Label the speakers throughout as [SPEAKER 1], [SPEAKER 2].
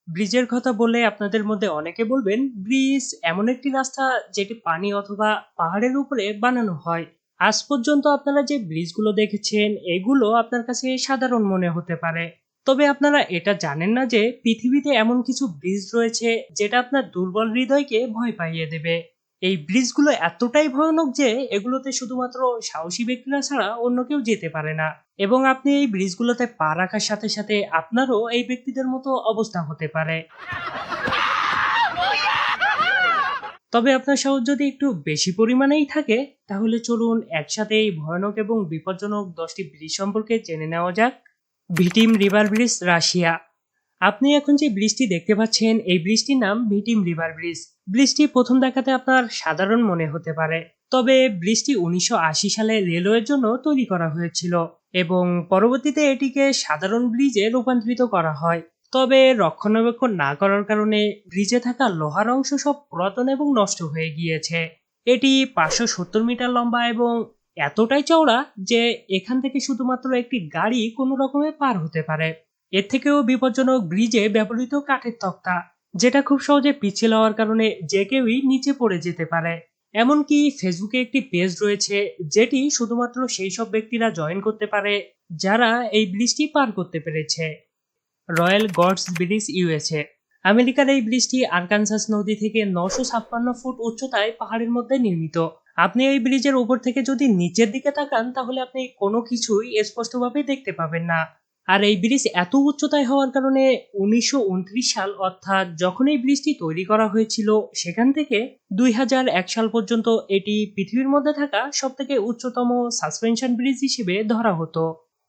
[SPEAKER 1] ব্রিজের কথা বললে আপনাদের মধ্যে অনেকে বলবেন ব্রিজ এমন একটি রাস্তা যেটি পানি অথবা পাহাড়ের উপরে বানানো হয়। আজ পর্যন্ত আপনারা যে ব্রিজগুলো দেখেছেন এগুলো আপনার কাছে সাধারণ মনে হতে পারে। তবে আপনারা এটা জানেন না যে পৃথিবীতে এমন কিছু ব্রিজ রয়েছে যেটা আপনার দুর্বল হৃদয়কে ভয় পাইয়ে দেবে। এই ব্রিজগুলো এতটাই ভয়ানক যে এগুলোতে শুধুমাত্র সাহসী ব্যক্তিরা ছাড়া অন্য কেউ যেতে পারে না। এবং আপনি এই ব্রিজগুলোতে পা রাখার সাথে সাথে আপনারও এই ব্যক্তিদের মতো অবস্থা হতে পারে। তবে আপনার সাহস যদি একটু বেশি পরিমাণেই থাকে, তাহলে চলুন একসাথে এই ভয়ানক এবং বিপজ্জনক 10টি ব্রিজ সম্পর্কে জেনে নেওয়া যাক। ভিটিম রিভার ব্রিজ, রাশিয়া। আপনি এখন যে ব্রিজটি দেখতে পাচ্ছেন এই ব্রিজটির নাম ভিটিম রিভার ব্রিজ। ব্রিজটি প্রথম দেখাতে আপনার সাধারণ মনে হতে পারে, তবে ব্রিজটি 1980 সালে রেলওয়ের জন্য তৈরি করা হয়েছিল এবং পরবর্তীতে এটিকে সাধারণ ব্রিজে রূপান্তরিত করা হয়। তবে রক্ষণাবেক্ষণ না করার কারণে ব্রিজে থাকা লোহার অংশ সব পুরাতন এবং নষ্ট হয়ে গিয়েছে। এটি 570 মিটার লম্বা এবং এতটাই চওড়া যে এখান থেকে শুধুমাত্র একটি গাড়ি কোনো রকমে পার হতে পারে। এর থেকেও বিপজ্জনক ব্রিজে ব্যবহৃত কাঠের তক্তা, যেটা খুব সহজে পিচ্ছিল হওয়ার কারণে যে কেউই নিচে পড়ে যেতে পারে। এমনকি ফেসবুকে একটি পেজ রয়েছে যেটি শুধুমাত্র সেই সব ব্যক্তিরা জয়েন করতে পারে যারা এই ব্রিজটি পার করতে পেরেছে। Royal Gorge Bridge, USA. আমেরিকার এই ব্রিজটি আরকানসাস নদী থেকে 956 ফুট উচ্চতায় পাহাড়ের মধ্যে নির্মিত। আপনি এই ব্রিজের উপর থেকে যদি নিচের দিকে তাকান তাহলে আপনি কোনো কিছুই স্পষ্টভাবে দেখতে পাবেন না। আর এই ব্রিজ এত উচ্চতায় হওয়ার কারণে 1929 সাল অর্থাৎ যখন এই ব্রিজটি তৈরি করা হয়েছিল সেখান থেকে 2001 সাল পর্যন্ত এটি পৃথিবীর মধ্যে থাকা সবথেকে উচ্চতম সাসপেনশন ব্রিজ হিসেবে ধরা হতো।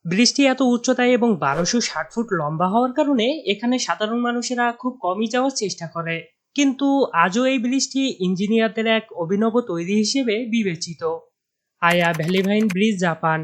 [SPEAKER 1] ব্রিজটি এত উচ্চতায় এবং 1260 ফুট লম্বা হওয়ার কারণে এখানে সাধারণ মানুষেরা খুব কমই যাওয়ার চেষ্টা করে। কিন্তু আজও এই ব্রিজটি ইঞ্জিনিয়ারদের এক অভিনব তৈরি হিসেবে বিবেচিত। আয়া ভ্যালিভাইন ব্রিজ, জাপান।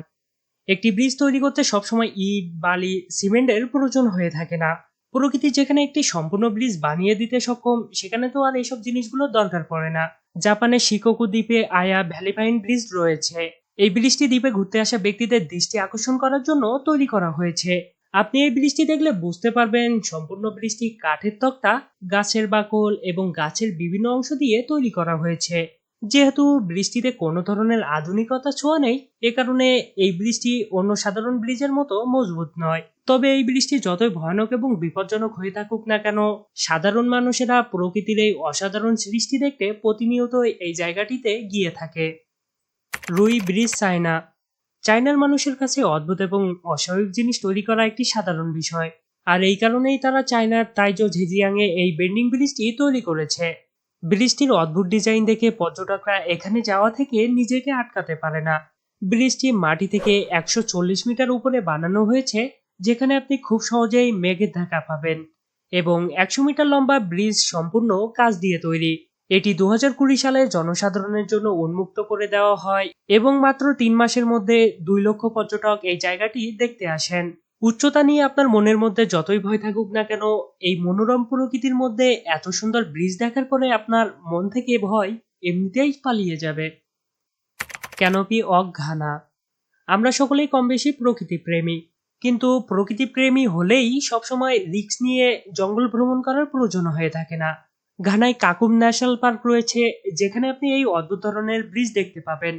[SPEAKER 1] একটি ব্রিজ তৈরি করতে সবসময় ইট, বালি, সিমেন্টের প্রয়োজন হয়ে থাকে না। প্রকৃতি যেখানে একটি সম্পূর্ণ ব্রিজ বানিয়ে দিতে সক্ষম সেখানে তো আর এইসব জিনিসগুলোর দরকার পড়ে না। জাপানের শিকোকু দ্বীপে আয়া ভ্যালিফাইন ব্রিজ রয়েছে। এই ব্রিজটি দ্বীপে ঘুরতে আসা ব্যক্তিদের দৃষ্টি আকর্ষণ করার জন্য তৈরি করা হয়েছে। আপনি এই ব্রিজটি দেখলে বুঝতে পারবেন সম্পূর্ণ ব্রিজটি কাঠের তক্তা, গাছের বাকল এবং গাছের বিভিন্ন অংশ দিয়ে তৈরি করা হয়েছে। যেহেতু ব্রিজটিতে কোনো ধরনের আধুনিকতা ছোঁয়া নেই, এ কারণে এই ব্রিজটি অন্য সাধারণ ব্রিজের মতো মজবুত নয়। তবে এই ব্রিজটি যতই ভয়ানক এবং বিপজ্জনক হয়ে থাকুক না কেন, সাধারণ মানুষেরা প্রকৃতির এই অসাধারণ সৃষ্টি দেখতে প্রতিনিয়ত এই জায়গাটিতে গিয়ে থাকে। রুই ব্রিজ, চায়না। চায়নার মানুষের কাছে অদ্ভুত এবং অস্বাভাবিক জিনিস তৈরি করা একটি সাধারণ বিষয়। আর এই কারণেই তারা চায়নার তাইজো ঝেজিয়াংয়ে এই বেন্ডিং ব্রিজটি তৈরি করেছে। ব্রিজটির অদ্ভুত ডিজাইন দেখে পর্যটকরা এখানে যাওয়া থেকে নিজেকে আটকাতে পারে না। ব্রিজটি মাটি থেকে 140 মিটার উপরে বানানো হয়েছে, যেখানে আপনি খুব সহজেই মেঘের ধাক্কা পাবেন। এবং 100 মিটার লম্বা ব্রিজ সম্পূর্ণ কাঁচ দিয়ে তৈরি। এটি 2020 সালে জনসাধারণের জন্য উন্মুক্ত করে দেওয়া হয় এবং মাত্র 3 মাসের মধ্যে 2 লক্ষ পর্যটক এই জায়গাটি দেখতে আসেন। উচ্চতা নিয়ে আপনার মনের মধ্যে যতই ভয় থাকুক না কেন, এই মনোরম প্রকৃতির মধ্যে এত সুন্দর ব্রিজ দেখার পরে আপনার মন থেকে ভয় এমনিতেই পালিয়ে যাবে। Canopy of Ghana. আমরা সকলেই কম বেশি প্রকৃতি প্রেমী, কিন্তু প্রকৃতি প্রেমী হলেই সবসময় রিস্ক নিয়ে জঙ্গল ভ্রমণ করার প্রয়োজন হয়ে থাকে না। ঘানায় কাকুম ন্যাশনাল পার্ক রয়েছে, যেখানে আপনি এই অদ্ভুত ধরনের ব্রিজ দেখতে পাবেন।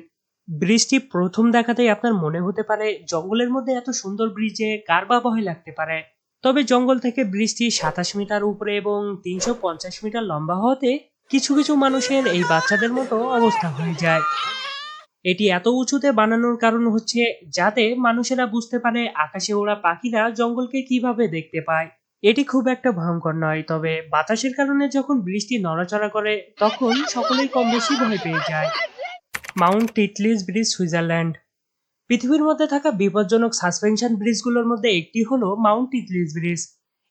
[SPEAKER 1] ব্রিজটি প্রথম দেখাতেই আপনার মনে হতে পারে জঙ্গলের মধ্যে এত সুন্দর ব্রিজে কার বা ভয় লাগতে পারে। তবে জঙ্গল থেকে ব্রিজটি 27 মিটার উপরে এবং 350 মিটার লম্বা হওয়াতে কিছু কিছু মানুষের এই বাচ্চাদের মতো অবস্থা হয়ে যায়। এটি এত উঁচুতে বানানোর কারণ হচ্ছে যাতে মানুষেরা বুঝতে পারে আকাশে ওড়া পাখিরা জঙ্গলকে কিভাবে দেখতে পায়। এটি খুব একটা ভয়ঙ্কর নয়, তবে বাতাসের কারণে যখন বৃষ্টি নড়াচড়া করে তখন সকলেই কম বেশি ভয় পেয়ে যায়। Mount Titlis bridge, Switzerland. পৃথিবীর মধ্যে থাকা বিপজ্জনক সাসপেনশন ব্রিজগুলোর মধ্যে একটি হলো মাউন্ট টিটলিস ব্রিজ।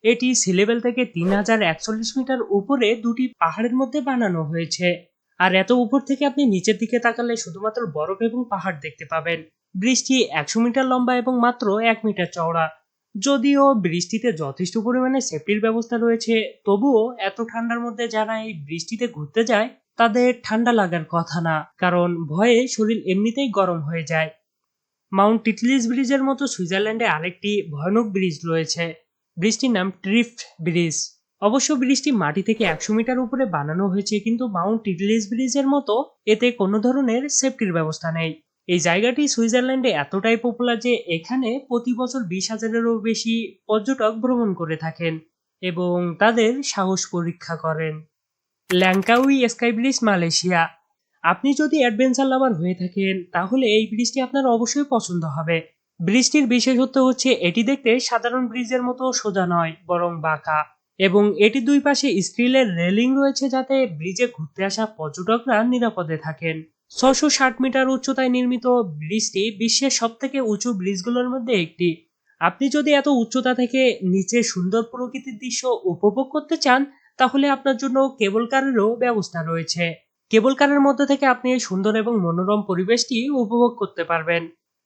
[SPEAKER 1] এটি সি লেভেল থেকে 3041 মিটার উপরে দুটি পাহাড়ের মধ্যে বানানো হয়েছে। আর এত উপর থেকে আপনি নিচের দিকে তাকালে শুধুমাত্র বরফ এবং পাহাড় দেখতে পাবেন। ব্রিজটি 100 মিটার লম্বা এবং মাত্র 1 মিটার চওড়া। যদিও ব্রিজটিতে যথেষ্ট পরিমাণে সেফটির ব্যবস্থা রয়েছে, তবুও এত ঠান্ডার মধ্যে যারা এই ব্রিজটিতে ঘুরতে যায় তাদের ঠান্ডা লাগার কথা না, কারণ ভয়ে শরীর এমনিতেই গরম হয়ে যায়। মাউন্ট টিটলিস ব্রিজের মতো সুইজারল্যান্ডে আরেকটি ভয়ানক ব্রিজ রয়েছে। ব্রিজটির নাম ট্রিফট ব্রিজ। অবশ্য ব্রিজটি মাটি থেকে 100 মিটার উপরে বানানো হয়েছে, কিন্তু মাউন্ট টিটলিস ব্রিজের মতো এতে কোনো ধরনের সেফটির ব্যবস্থা নেই। এই জায়গাটি সুইজারল্যান্ডে এতটাই পপুলার যে এখানে প্রতি বছর 20,000-এরও বেশি পর্যটক ভ্রমণ করে থাকেন এবং তাদের সাহস পরীক্ষা করেন। ল্যাংকাউই স্কাই ব্রিজ, মালয়েশিয়া। আপনি যদি অ্যাডভেঞ্চার লাভার হয়ে থাকেন তাহলে এই ব্রিজটি আপনার অবশ্যই পছন্দ হবে। ব্রিজটির বিশেষত্ব হচ্ছে এটি দেখতে সাধারণ ব্রিজের মতো সোজা নয়, বরং বাঁকা, এবং এটি দুই পাশে স্টিলের রেলিং রয়েছে যাতে ব্রিজে ঘুরতে আসা পর্যটকরা নিরাপদে থাকেন। 660 মিটার উচ্চতায় নির্মিত ব্রিজটি বিশ্বের সবথেকে উঁচু ব্রিজগুলোর মধ্যে একটি। আপনি যদি এত উচ্চতা থেকে নিচে সুন্দর প্রকৃতির দৃশ্য উপভোগ করতে চান তাহলে আপনার জন্য কেবল কারেরও ব্যবস্থা রয়েছে। কেবল কারের মধ্যে থেকে আপনি এই সুন্দর এবং মনোরম পরিবেশটি উপভোগ করতে পারবেন।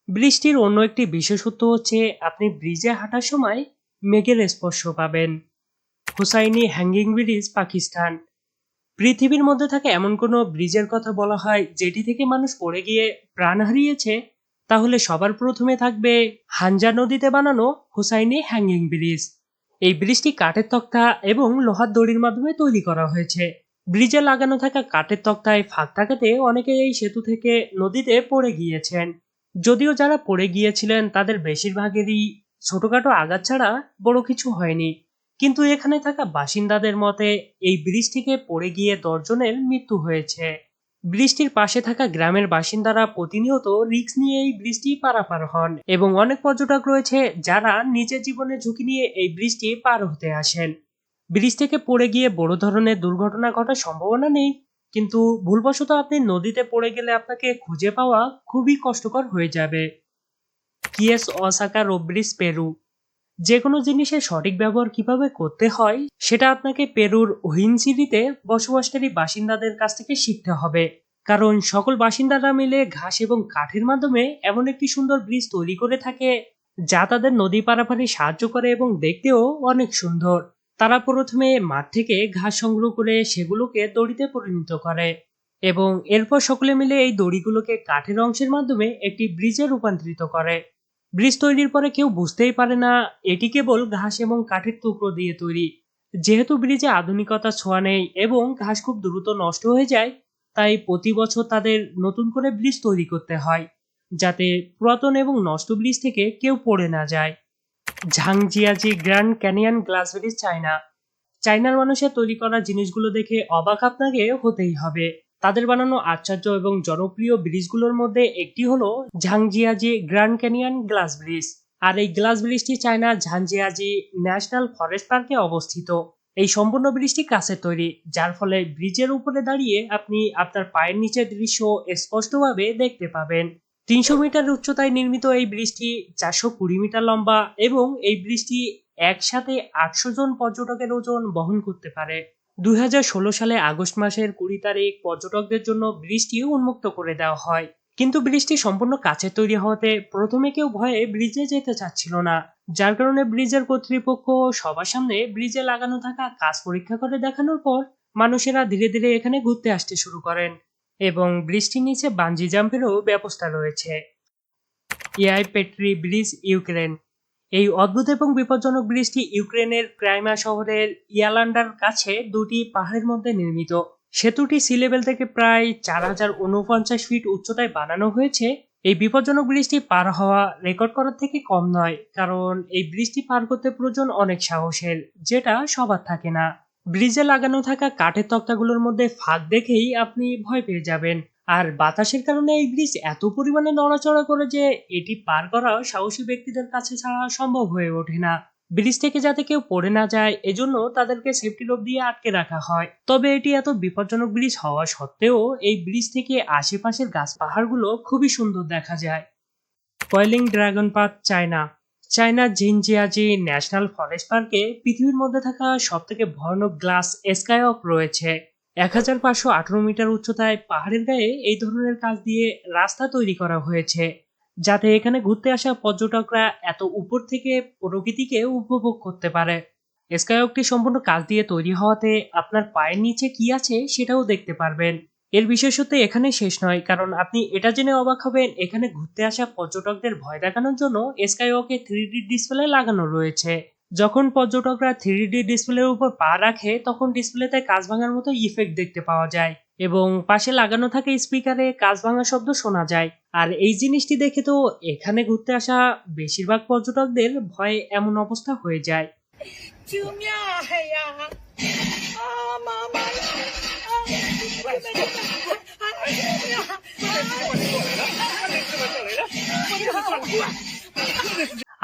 [SPEAKER 1] ব্রিজটির অন্য একটি বিশেষত্ব হচ্ছে আপনি ব্রিজে হাঁটার সময় মেঘের স্পর্শ পাবেন। Hussaini hanging bridge, Pakistan. পৃথিবীর মধ্যে থাকা এমন কোনো ব্রিজের কথা বলা হয় যেটি থেকে মানুষ পড়ে গিয়ে প্রাণ হারিয়েছে, তাহলে সবার প্রথমে থাকবে হানজা নদীতে বানানো হুসাইনি হ্যাঙ্গিং ব্রিজ। এই ব্রিজটি কাঠের তক্তা এবং লোহার দড়ির মাধ্যমে তৈরি করা হয়েছে। ব্রিজে লাগানো থাকা কাঠের তক্তায় ফাঁক থাকাতে অনেকে এই সেতু থেকে নদীতে পড়ে গিয়েছেন। যদিও যারা পড়ে গিয়েছিলেন তাদের বেশিরভাগেরই ছোটখাটো আঘাত ছাড়া বড় কিছু হয়নি, কিন্তু এখানে থাকা বাসিন্দাদের মতে এই ব্রিজ থেকে পড়ে গিয়ে 10 জনের মৃত্যু হয়েছে। ব্রিজটির পাশে থাকা গ্রামের বাসিন্দারা প্রতিনিয়ত রিস্ক নিয়ে এই ব্রিজটি পারাপার হন এবং অনেক পর্যটক রয়েছে যারা নিজের জীবনের ঝুঁকি নিয়ে এই ব্রিজটি পার হতে আসেন। ব্রিজ থেকে পড়ে গিয়ে বড় ধরনের দুর্ঘটনা ঘটার সম্ভাবনা নেই, কিন্তু ভুলবশত আপনি নদীতে পড়ে গেলে আপনাকে খুঁজে পাওয়া খুবই কষ্টকর হয়ে যাবে। কিয়েস ওসাকা রোপ ব্রিজ, পেরু। যে কোনো জিনিসের সঠিক ব্যবহার কিভাবে করতে হয় সেটা আপনাকে পেরুর হুইনসিরিতে বসবাসকারী বাসিন্দাদের কাছ থেকে শিখতে হবে, কারণ সকল বাসিন্দারা মিলে ঘাস এবং কাঠের মাধ্যমে এমন একটি সুন্দর ব্রিজ তৈরি করে থাকে যা তাদের নদী পারাপারে সাহায্য করে এবং দেখতেও অনেক সুন্দর। তারা প্রথমে মাঠ থেকে ঘাস সংগ্রহ করে সেগুলোকে দড়িতে পরিণত করে এবং এরপর সকলে মিলে এই দড়িগুলোকে কাঠের অংশের মাধ্যমে একটি ব্রিজে রূপান্তরিত করে। ব্রিজ তৈরির পরে কেউ বুঝতেই পারে না এটি কেবল ঘাস এবং কাঠের টুকরো দিয়ে তৈরি। যেহেতু ব্রিজে আধুনিকতার ছোঁয়া নেই এবং ঘাস খুব দ্রুত নষ্ট হয়ে যায়, তাই প্রতি বছর তাদের নতুন করে ব্রিজ তৈরি করতে হয় যাতে পুরাতন এবং নষ্ট ব্রিজ থেকে কেউ পড়ে না যায়। Zhangjiajie Grand Canyon Glass Bridge, China. চায়নার মানুষের তৈরি করা জিনিসগুলো দেখে অবাক আপনাকে হতেই হবে। তাদের বানানো আশ্চর্য এবং জনপ্রিয় ব্রিজগুলোর মধ্যে একটি হলো ঝাংজিয়াজি গ্র্যান্ড ক্যানিয়ন গ্লাস ব্রিজ। আর এই গ্লাস ব্রিজটি চায়নার ঝাংজিয়াজি ন্যাশনাল ফরেস্ট পার্কে অবস্থিত। এই সম্পূর্ণ ব্রিজটি কাঁচের তৈরি, যার ফলে ব্রিজের উপরে দাঁড়িয়ে আপনি আপনার পায়ের নিচের দৃশ্য স্পষ্টভাবে দেখতে পাবেন। 300 মিটার উচ্চতায় নির্মিত এই ব্রিজটি 420 মিটার লম্বা এবং এই ব্রিজটি একসাথে 800 জন পর্যটকের ওজন বহন করতে পারে। 2016 সালে আগস্ট মাসের 20 তারিখ পর্যটকদের জন্য ব্রিজটি উন্মুক্ত করে দেওয়া হয়, কিন্তু ব্রিজটি সম্পূর্ণ কাচের তৈরি হওয়াতে প্রথমে কেউ ভয়ে ব্রিজে যেতে চাচ্ছিল না, যার কারণে ব্রিজের কর্তৃপক্ষ সবার সামনে ব্রিজে লাগানো থাকা কাচ পরীক্ষা করে দেখানোর পর মানুষেরা ধীরে ধীরে এখানে ঘুরতে আসতে শুরু করেন এবং ব্রিজটির নিচে বানজি জাম্পেরও ব্যবস্থা রয়েছে। ইয়াই পেট্রি ব্রিজ, ইউক্রেন। এই অদ্ভুত এবং বিপজ্জনক ব্রিজটি ইউক্রেনের ক্রাইমিয়া শহরের ইয়ালান্ডার কাছে দুটি পাহাড়ের মধ্যে নির্মিত। সেতুটি সি লেভেল থেকে প্রায় 4049 ফিট উচ্চতায় বানানো হয়েছে। এই বিপজ্জনক ব্রিজটি পার হওয়া রেকর্ড করার থেকে কম নয়, কারণ এই ব্রিজটি পার করতে প্রয়োজন অনেক সাহসের, যেটা সবার থাকে না। ব্রিজে লাগানো থাকা কাঠের তক্তাগুলোর মধ্যে ফাঁক দেখেই আপনি ভয় পেয়ে যাবেন, আর বাতাসের কারণে এই ব্রিজ এত পরিমাণে নড়াচড়া করে যে এটি পার করা সাহসী ব্যক্তিদের কাছে ছাড়া সম্ভব হয়ে ওঠে না। ব্রিজ থেকে যাতে কেউ পড়ে না যায় এজন্য তাদেরকে সেফটি রোপ দিয়ে আটকে রাখা হয়। তবে এটি এত বিপজ্জনক ব্রিজ হওয়া সত্ত্বেও এই ব্রিজ থেকে আশেপাশের গাছ পাহাড়গুলো খুবই সুন্দর দেখা যায়। Coiling dragon path, China. চায়নার জিনজিয়াজি ন্যাশনাল ফরেস্ট পার্কে পৃথিবীর মধ্যে থাকা সবথেকে ভয়ানক গ্লাস স্কাইওয়াক রয়েছে। 1518 মিটার উচ্চতায় পাহাড়ের গায়ে এই ধরনের কাজ দিয়ে রাস্তা তৈরি করা হয়েছে যাতে এখানে ঘুরতে আসা পর্যটকরা এত উপর থেকে প্রকৃতিকে উপভোগ করতে পারে। স্কাইওয়াকটি সম্পূর্ণ কাজ দিয়ে তৈরি হওয়াতে আপনার পায়ের নিচে কি আছে সেটাও দেখতে পারবেন। এর বিশেষত্ব এখানে শেষ নয়, কারণ আপনি এটা জেনে অবাক হবেন এখানে ঘুরতে আসা পর্যটকদের ভয় দেখানোর জন্য স্কাইওয়াকে 3D ডিসপ্লে লাগানো রয়েছে, যখন পর্যটকরা 3D ডিসপ্লের উপর পা রাখে তখন ডিসপ্লেতে কাঁচ ভাঙার মতো ইফেক্ট দেখতে পাওয়া যায় এবং পাশে লাগানো থাকে স্পিকারে কাঁচ ভাঙা শব্দ শোনা যায়। আর এই জিনিসটি দেখে তো এখানে ঘুরতে আসা বেশিরভাগ পর্যটকদের ভয়ে এমন অবস্থা হয়ে যায়।
[SPEAKER 2] 救命呀！啊，妈妈呀！啊，快救命！啊，救命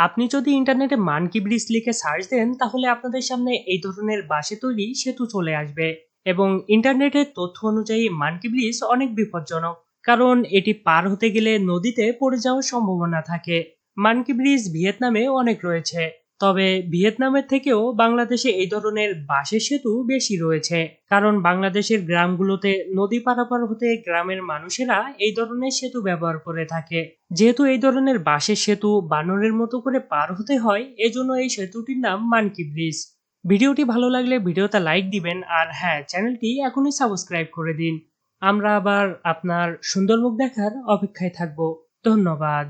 [SPEAKER 2] ！আপনি
[SPEAKER 1] যদি ইন্টারনেটে মানকি ব্রিজ লিখে সার্চ দেন তাহলে আপনাদের সামনে এই ধরনের বাঁশে তৈরি সেতু চলে আসবে এবং ইন্টারনেটের তথ্য অনুযায়ী মানকি ব্রিজ অনেক বিপজ্জনক, কারণ এটি পার হতে গেলে নদীতে পড়ে যাওয়ার সম্ভাবনা থাকে। মানকি ব্রিজ ভিয়েতনামে অনেক রয়েছে, তবে ভিয়েতনামের থেকেও বাংলাদেশে এই ধরনের বাঁশের সেতু বেশি রয়েছে, কারণ বাংলাদেশের গ্রামগুলোতে নদী পারাপার হতে গ্রামের মানুষেরা এই ধরনের সেতু ব্যবহার করে থাকে। যেহেতু এই ধরনের বাঁশের সেতু বানরের মতো করে পার হতে হয়, এজন্য এই সেতুটির নাম মানকি ব্রিজ। ভিডিওটি ভালো লাগলে ভিডিওতে লাইক দিবেন আর হ্যাঁ, চ্যানেলটি এখনই সাবস্ক্রাইব করে দিন। আমরা আবার আপনার সুন্দর মুখ দেখার অপেক্ষায় থাকব। ধন্যবাদ।